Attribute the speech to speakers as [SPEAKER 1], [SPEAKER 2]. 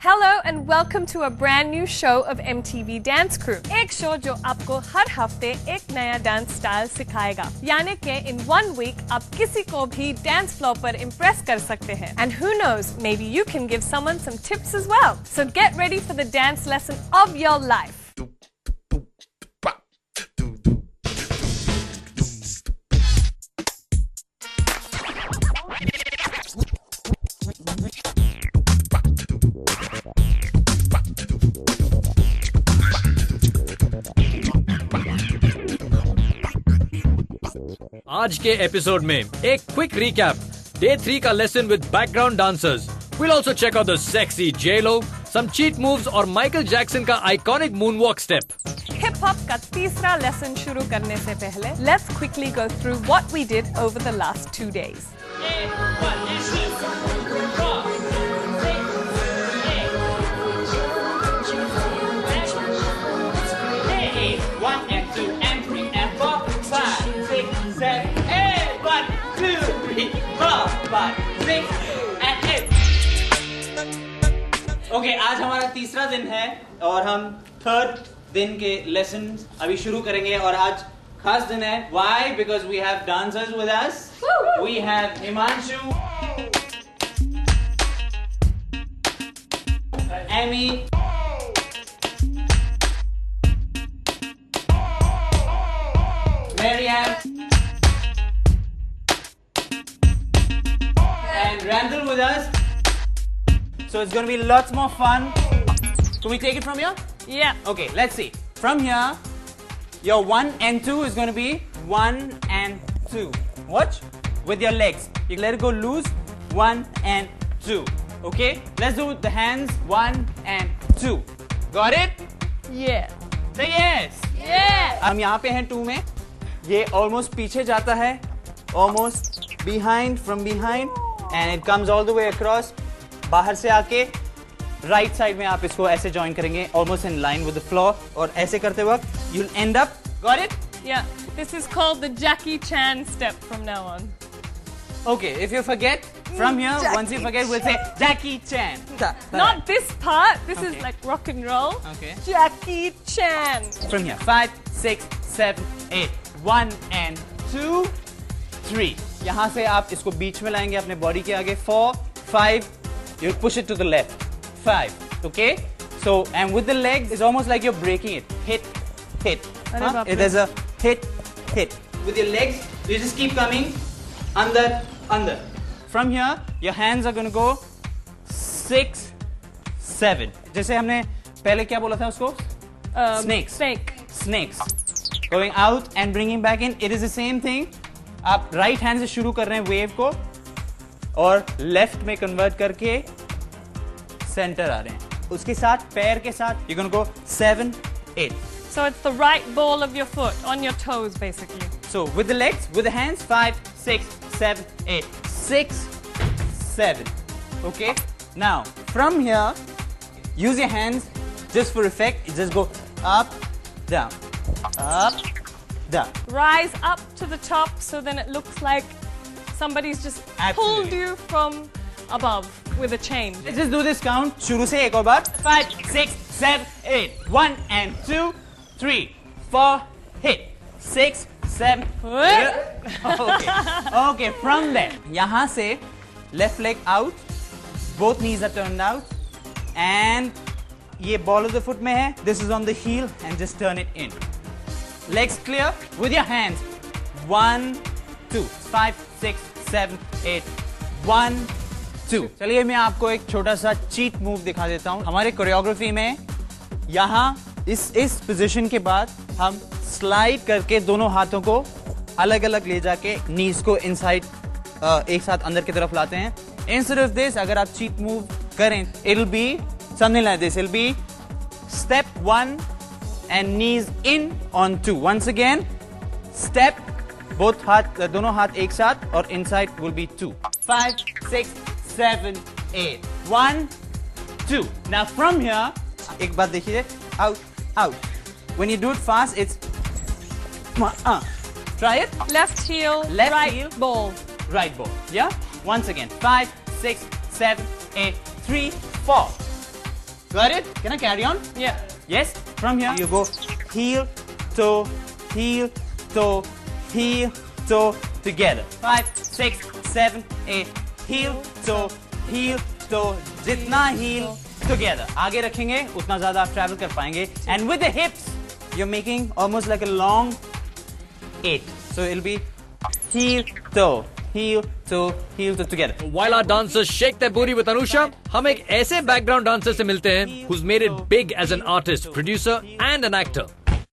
[SPEAKER 1] Hello and welcome to a brand new show of MTV Dance Crew. एक show जो आपको हर हफ्ते एक नया डांस स्टाइल सिखाएगा। यानी कि in 1 week आप किसी को भी डांस फ्लोर पर इम्प्रेस कर सकते हैं। And who knows, maybe you can give someone some tips as well. So get ready for the dance lesson of your life.
[SPEAKER 2] आज के एपिसोड में एक क्विक रिकैप, डे 3 का lesson with background dancers. We'll also check out the sexy J-Lo, some cheat moves और Michael Jackson का iconic moonwalk step.
[SPEAKER 1] Hip hop का तीसरा lesson शुरू करने से पहले let's quickly go through what we did over the last 2 days.
[SPEAKER 3] Okay, आज हमारा तीसरा दिन है और हम थर्ड दिन के लेसन अभी शुरू करेंगे और आज खास दिन है। Why? Because we have dancers with us. We have Himanshu, Amy, Marianne, and Randall with us. So it's going to be lots more fun. Can we take it from here?
[SPEAKER 1] Yeah.
[SPEAKER 3] Okay, let's see. From here, your 1 and 2 is going to be 1 and 2. Watch. With your legs. You let it go loose. 1 and 2. Okay? Let's do the hands. 1 and 2. Got it?
[SPEAKER 1] Yeah.
[SPEAKER 3] Say yes.
[SPEAKER 1] Yeah.
[SPEAKER 3] हम यहाँ पे हैं 2 में. ये almost पीछे जाता है. Almost behind, from behind. And it comes all the way across. बाहर से आके राइट साइड में आप इसको ऐसे जॉइन करेंगे, almost in line with the floor, और ऐसे करते वक्त you'll end up. Got it?
[SPEAKER 1] Yeah. This is called the Jackie Chan step from now on.
[SPEAKER 3] Okay, if you forget, from here, once you forget, we'll say Jackie Chan.
[SPEAKER 1] Not this part. This is
[SPEAKER 3] Okay.
[SPEAKER 1] like rock and roll.
[SPEAKER 3] Okay.
[SPEAKER 1] Jackie Chan.
[SPEAKER 3] From here, 5, 6, 7, 8. 1 and 2, 3. यहाँ से आप इसको बीच में लाएंगे अपने body के आगे. 4, 5. You push it to the left. 5. Okay? So, and with the legs, it's almost like you're breaking it. Hit, hit.
[SPEAKER 1] Huh?
[SPEAKER 3] There's a hit, hit. With your legs, you just keep coming. Under, under. From here, your hands are going to go 6, 7. जैसे हमने पहले क्या बोला था उसको? Snakes.
[SPEAKER 1] Snake.
[SPEAKER 3] Snakes. Going out and bringing back in. It is the same thing. आप right hand से शुरू कर रहे हैं वेव को और लेफ्ट में कन्वर्ट करके सेंटर आ रहे हैं. उसके साथ पैर के साथ you're gonna go 7, 8.
[SPEAKER 1] So it's the right ball of your foot on your toes, basically.
[SPEAKER 3] So with the legs, with the hands, 5, 6, 7, 8. 6, 7. Okay? Now, from here, use your hands just for effect. You just go up, down, up, down.
[SPEAKER 1] Rise up to the top so then it looks like somebody's just pulled
[SPEAKER 3] Absolutely.
[SPEAKER 1] you from above with a chain.
[SPEAKER 3] Let's just do this count. शुरू से एक और बार. 5, 6, 7, 8. 1 and 2, 3, 4. Hit. 6, 7. Okay. Okay. From there, यहाँ से left leg out. Both knees are turned out. And ये ball of the foot में है. This is on the heel and just turn it in. Legs clear with your hands. 1, 2, 5, 6, 7, 8. 1, 2. चलिए मैं आपको एक छोटा सा चीट मूव दिखा देता हूँ. हमारे कोरियोग्राफी में यहाँ इस पोजीशन के बाद हम स्लाइड करके दोनों हाथों को अलग अलग ले जाके नीज को इनसाइड एक साथ अंदर की तरफ लाते हैं. इंस्टेड ऑफ दिस, अगर आप चीट मूव करें, it'll be something like this. It'll be step 1 and knees in on 2. Once again, step, both हाथ, दोनों हाथ एक साथ, और inside will be 2. 5, 6, 7, 8. 1, 2. Now from here, एक बात देखिए, out, out. When you do it fast, it's try it.
[SPEAKER 1] Left heel,
[SPEAKER 3] Left
[SPEAKER 1] right
[SPEAKER 3] heel.
[SPEAKER 1] ball.
[SPEAKER 3] Right ball. Yeah? Once again. 5, 6, 7, 8, 3, 4. Got it? Can I carry on?
[SPEAKER 1] Yeah.
[SPEAKER 3] Yes. From here you go heel, toe, heel, toe, heel, toe together. 5, 6, 7, 8. Heel, toe, heel, toe. जितना heel together. आगे रखेंगे उतना ज़्यादा आप travel कर पाएंगे. And with the hips, you're making almost like a long 8. So it'll be heel, toe, heel, toe, heel, toe together.
[SPEAKER 2] While our dancers shake their booty with Anusha, हम एक ऐसे background dancer से मिलते हैं who's made it big as an artist, producer and an actor.